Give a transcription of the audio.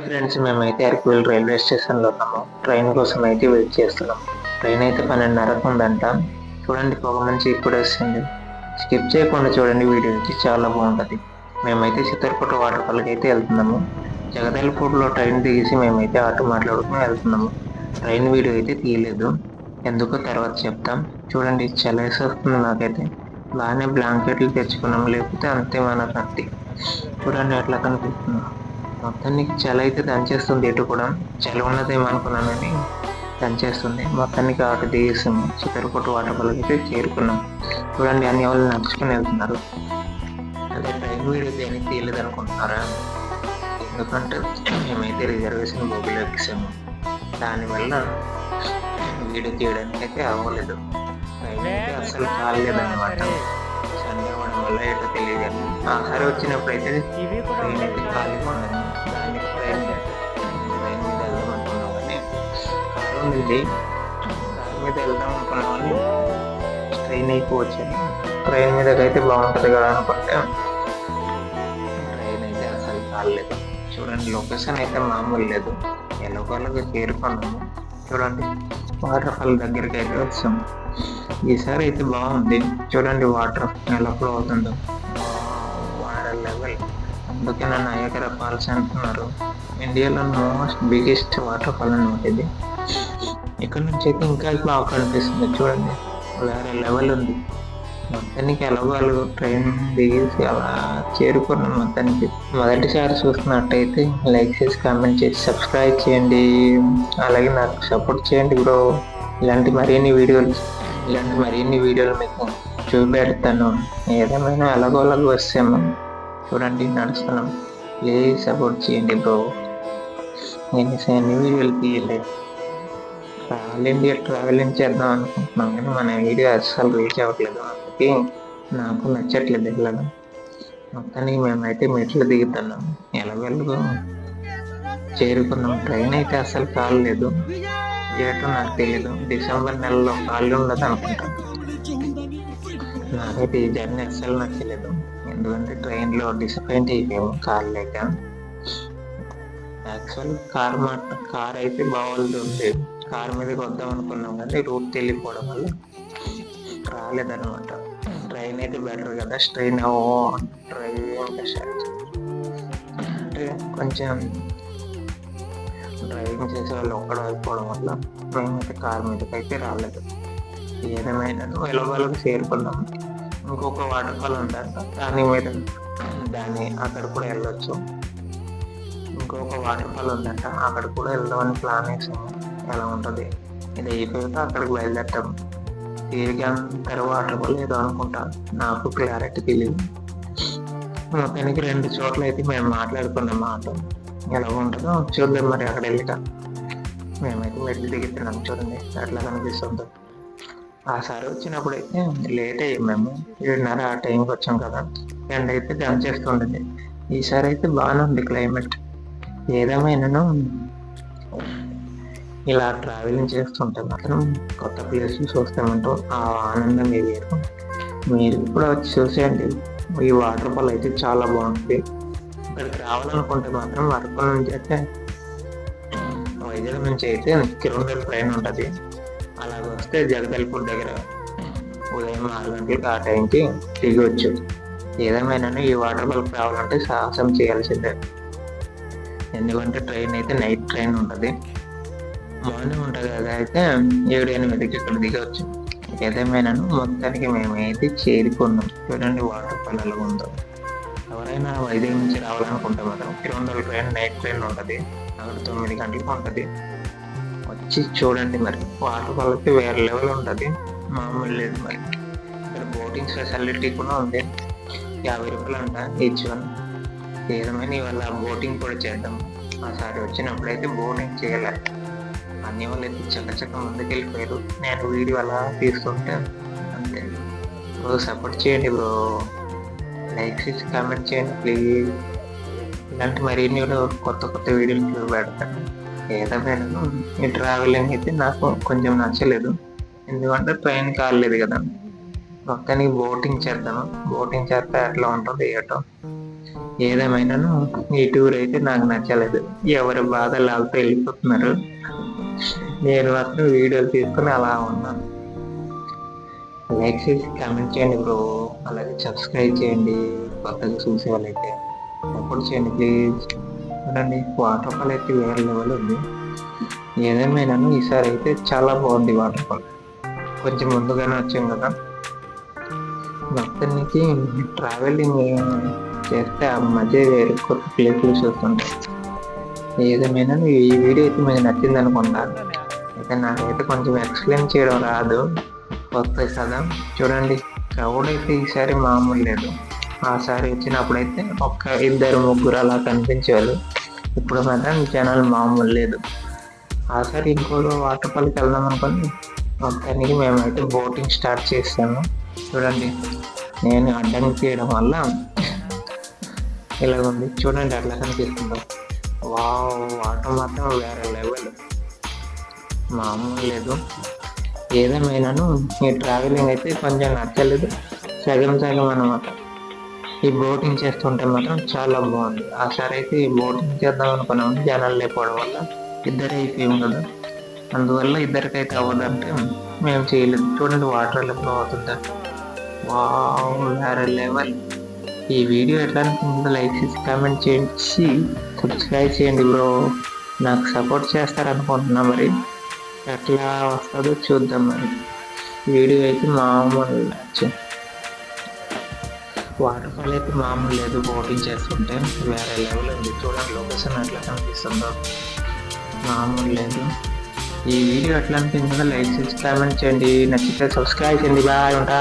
Friends, మేమైతే అరకువెల్ railway స్టేషన్లో ఉన్నాము. ట్రైన్ కోసం అయితే వెయిట్ చేస్తున్నాం. ట్రైన్ అయితే 12:30కు ఉందంట. చూడండి, పొగ మంచి ఇప్పుడు వస్తుంది. స్కిప్ చేయకుండా చూడండి, వీడియో అయితే చాలా బాగుంటుంది. మేమైతే చిత్తూరుకోట వాటర్ ఫాల్కి అయితే వెళ్తున్నాము. జగదల్పూర్లో ట్రైన్ దిగేసి మేమైతే ఆటో మాట్లాడుకుని వెళ్తున్నాము. ట్రైన్ వీడియో అయితే తీయలేదు, ఎందుకో తర్వాత చెప్తాం. చూడండి, చలేసి వస్తుంది. నాకైతే బాగానే బ్లాంకెట్లు తెచ్చుకున్నాం, లేకపోతే అంతే మన కత్తి. చూడండి ఎట్లా కనిపిస్తుంది. మొత్తానికి చలి అయితే దంచేస్తుంది. ఎటు కూడా చలి ఉన్నదేమో అనుకున్నానని దంచేస్తుంది. మొత్తానికి ఆటో దిగేసాము. చిత్తూరుకోట వాటర్ ఫాల్కి అయితే చేరుకున్నాం. చూడండి, అన్ని వాళ్ళు నడుచుకుని వెళ్తున్నారు. అదే ట్రైన్ వీడియో దేనికి తీయలేదు అనుకుంటున్నారా? ఎందుకంటే మేమైతే రిజర్వేషన్ బోగిలో ఎక్కిసాము. దానివల్ల వీడియో తీయడానికి అయితే అవ్వలేదు. ట్రైన్ అయితే అస్సలు కాలేదన్నమాట. సండే అవ్వడం వల్ల ఏటో తెలియదు. ఆఖరి వచ్చినప్పుడు అయితే ట్రైన్ అయితే ఖాళీగా ఉన్నది. దానికి ట్రైన్ మీద వెళ్దాం అనుకున్నాం, కానీ కారు ఉంది. కారు మీద వెళ్దాం అనుకున్నాం, కానీ ట్రైన్ అయిపోవచ్చాను. ట్రైన్ మీదకైతే బాగుంటుంది కదా అనుకుంటే ట్రైన్ అయితే అసలు కాలేదు. చూడండి, లొకేషన్ అయితే మామూలు లేదు. ఎలాగోలాగా చేరుకున్నాము. చూడండి, వాటర్ ఫాల్ దగ్గరికి అయితే వచ్చాము. ఈసారి అయితే బాగుంది. చూడండి, వాటర్ ఎలా ఫ్లో అవుతుందో, వాటర్ లెవెల్. అందుకే నన్ను నయాగరా ఫాల్స్ అంటున్నారు. ఇండియాలో మోస్ట్ బిగ్గెస్ట్ వాటర్ ఫాల్ అనమాట ఇది. ఇక్కడ నుంచి అయితే ఇంకా బాగా కనిపిస్తుంది. చూడండి, వేరే లెవెల్ ఉంది. మొత్తానికి ఎలాగో ట్రైన్ దిగేసి అలా చేరుకున్నాం. మొత్తానికి మొదటిసారి చూస్తున్నట్టయితే లైక్ చేసి, కామెంట్ చేసి, సబ్స్క్రైబ్ చేయండి. అలాగే నాకు సపోర్ట్ చేయండి బ్రో. ఇలాంటి మరిన్ని వీడియోలు మీకు చూపెడతాను. ఏదేమైనా ఎలాగోలాగో వస్తాము. చూడండి, నడుస్తున్నాం. ప్లీజ్ సపోర్ట్ చేయండి బ్రో. నేను ఎన్ని వీడియోలు తీయలేదు. ఆల్ ఇండియా ట్రావెలింగ్ చేద్దాం అనుకుంటున్నాం, కానీ మన వీడియో అస్సలు రీచ్ అవ్వట్లేదు. అందుకే నాకు నచ్చట్లేదు వెళ్ళడం. మొత్తానికి మేమైతే మెట్లు దిగుతున్నాం. ఎలాగో చేరుకున్నాం. ట్రైన్ అయితే అస్సలు కాలేదు. ఏటో నాకు తెలియదు. డిసెంబర్ నెలలో ఖాళీ ఉండదు అనుకుంటాను. నాకైతే ఈ జర్నీ అస్సలు నచ్చలేదు. ఎందుకంటే ట్రైన్లో డిసప్పాయింట్ అయిపోయాము కాలేక. యాక్చువల్ కార్ అయితే బాగుంటుంది. కార్ మీదకి వద్దాం అనుకున్నాం, కానీ రూట్ తెలియకపోవడం వల్ల రాలేదన్నమాట. ట్రైన్ అయితే బెటర్ కదా. ట్రైన్ అంటే కొంచెం డ్రైవింగ్ చేసే వాళ్ళు ఒక్కడ అయిపోవడం వల్ల ట్రైన్ అయితే కార్ మీదకి అయితే రాలేదు. ఏదేమైనా ఎలాగోలాగా చేరుకున్నాం. ఇంకొక వాటర్ ఫాల్ ఉందంట, దాన్ని అక్కడ కూడా వెళ్ళొచ్చు. ఇంకొక వాటర్ ఫాల్ ఉందంట, అక్కడ కూడా వెళ్దామని ప్లాన్ వేసాము. ఎలా ఉంటుంది ఇది అయిపోయాక అక్కడికి బయలుదేరతాం. తిరిగి వాటర్ ఫాల్ ఏదో అనుకుంటా, నాకు క్లారిటీ తెలియదు. మొత్తానికి 2 చోట్ల అయితే మేము మాట్లాడుకున్నాం మాట. ఎలా ఉంటుందో చూద్దాం మరి అక్కడ వెళ్ళాక. మేమైతే మెట్లు దిగుతున్నాం. చూడండి ఎట్లా కనిపిస్తుందో. ఆ సారి వచ్చినప్పుడు అయితే లేట్ అయ్యి మేము 7:30 ఆ టైంకి వచ్చాం కదా. ఎండ అయితే దంచేస్తుండేది. ఈసారి అయితే బాగానే ఉంది క్లైమేట్. ఏదేమైనాను ఇలా ట్రావెలింగ్ చేస్తుంటే మాత్రం కొత్త ప్లేసెస్ చూస్తామంటూ ఆ ఆనందం వేరు. మీరు కూడా వచ్చి చూసేయండి. ఈ వాటర్ ఫాల్ అయితే చాలా బాగుంటుంది. ఇక్కడికి రావాలనుకుంటే మాత్రం అరకు నుంచి అయితే, వైజాగ్ నుంచి అయితే కిలోమీటర్ ట్రైన్ ఉంటుంది. అలాగ వస్తే జగదల్పూర్ దగ్గర ఉదయం 6 గంటలకు ఆ టైంకి దిగవచ్చు. ఏదేమైనా ఈ వాటర్ ఫాల్కి రావాలంటే సాహసం చేయాల్సిందే. ఎందుకంటే ట్రైన్ అయితే నైట్ ట్రైన్ ఉంటుంది. మార్నింగ్ ఉంటుంది కదా, అయితే 7-8కి ఇక్కడ దిగవచ్చు. ఏదేమైనా మొత్తానికి మేమైతే చేరుకున్నాం. చూడండి వాటర్ ఫాల్ ఎలా ఉందో. ఎవరైనా వైజాగ్ నుంచి రావాలనుకుంటే మాత్రం తిరువనల ట్రైన్ నైట్ ట్రైన్ ఉంటుంది. అక్కడ 9 గంటలకు ఉంటుంది. వచ్చి చూడండి. మరి వాటర్ ఫాల్ అయితే వేరే లెవెల్ ఉంటుంది, మామూలు లేదు. మరి ఇక్కడ బోటింగ్ ఫెసిలిటీ కూడా ఉంది. 50 రూపాయలు అంట ఈచ్ వన్. ఏదేమైనా ఇవాళ బోటింగ్ కూడా చేద్దాం. ఆసారి వచ్చినప్పుడైతే బోటింగ్ చేయాలి. అన్ని వాళ్ళు అయితే చక్క ముందుకెళ్ళిపోయారు. నేను వీడియో అలా తీస్తుంటే అంతే. బ్రో సపోర్ట్ చేయండి బ్రో. లైక్ చేసి కామెంట్ చేయండి ప్లీజ్. ఇలాంటి మరిన్ని కొత్త వీడియోలు పెడతాను. ఏదేమైనా ఈ ట్రావెలింగ్ అయితే నాకు కొంచెం నచ్చలేదు. ఎందుకంటే ట్రైన్ కాలేదు కదా. మొత్తానికి బోటింగ్ చేద్దాము. బోటింగ్ చేస్తే ఎట్లా ఉంటుంది ఏటో. ఏదేమైనాను ఈ టూర్ అయితే నాకు నచ్చలేదు. ఎవరి బాధలు వాళ్ళతో వెళ్ళిపోతున్నారు. నేను మాత్రం వీడియోలు తీసుకుని అలా ఉన్నాను. లైక్ చేసి కామెంట్ చేయండి బ్రో, అలాగే సబ్స్క్రైబ్ చేయండి కొత్తగా చూసే వాళ్ళైతే సపోర్ట్ చేయండి ప్లీజ్. చూడండి వాటర్ ఫాల్ అయితే వేరే లెవెల్ ఉంది. ఏదేమైనాను ఈసారి అయితే చాలా బాగుంది వాటర్ ఫాల్. కొంచెం ముందుగానే వచ్చాం కదా, మొత్తానికి ట్రావెలింగ్ చేస్తే ఆ మధ్య వేరే కొత్త ప్లేస్లు చూస్తుంటాయి. ఏదేమైనా ఈ వీడియో అయితే మీకు నచ్చింది అనుకుంటాను. అయితే నాకైతే కొంచెం ఎక్స్ప్లెయిన్ చేయడం రాదు, కొత్త కదా. చూడండి క్రౌడ్ అయితే ఈసారి మామూలు లేదు. ఆసారి వచ్చినప్పుడైతే ఒక్క ఇద్దరు ముగ్గురు అలా కనిపించేవాళ్ళు, ఇప్పుడు మాత్రం జనాలు మామూలు లేదు. ఆసారి ఇంకో వాటర్ ఫాల్కి వెళ్దాం అనుకుని మొత్తానికి మేమైతే బోటింగ్ స్టార్ట్ చేసాము. చూడండి నేను అడ్డంకి తీయడం వల్ల ఇలాగ ఉంది. చూడండి అట్లా కనిపిస్తుందో. వాటర్ మాత్రం వేరే లెవెల్, మామూలు లేదు. ఏదేమైనాను ఈ ట్రావెలింగ్ అయితే కొంచెం నచ్చలేదు, సగం సగం అనమాట. ఈ బోటింగ్ చేస్తుంటే మాత్రం చాలా బాగుంది. ఆసారి అయితే ఈ బోటింగ్ చేద్దాం అనుకున్నాము, జనాలు లేకపోవడం వల్ల ఇద్దరే అయిపోయాం కదా, అందువల్ల ఇద్దరికైతే అవ్వదంటే మేము చేయలేదు. చూడండి వాటర్ ఎలా అవుతుందా, వేరే లెవెల్. ఈ వీడియో ఎట్లా అనిపించిందో లైక్ చేసి కామెంట్ చేసి సబ్స్క్రైబ్ చేయండి బ్రో, నాకు సపోర్ట్ చేస్తారనుకుంటున్నా. మరి ఎట్లా వస్తుందో చూద్దాం. మరి వీడియో అయితే మామూలు వాటర్ ఫాల్ అయితే మామూలు లేదు, బోటింగ్ చేస్తుంటే వేరే లెవెల్ ఉంది. చూడండి లొకేషన్ ఎట్లా కనిపిస్తుందో, మామూలు లేదు. ఈ వీడియో ఎట్లా అనిపించిందో లైక్ చేసి కామెంట్ చేయండి, నచ్చితే సబ్స్క్రైబ్ చేయండి. బాయ్, ఉంటా.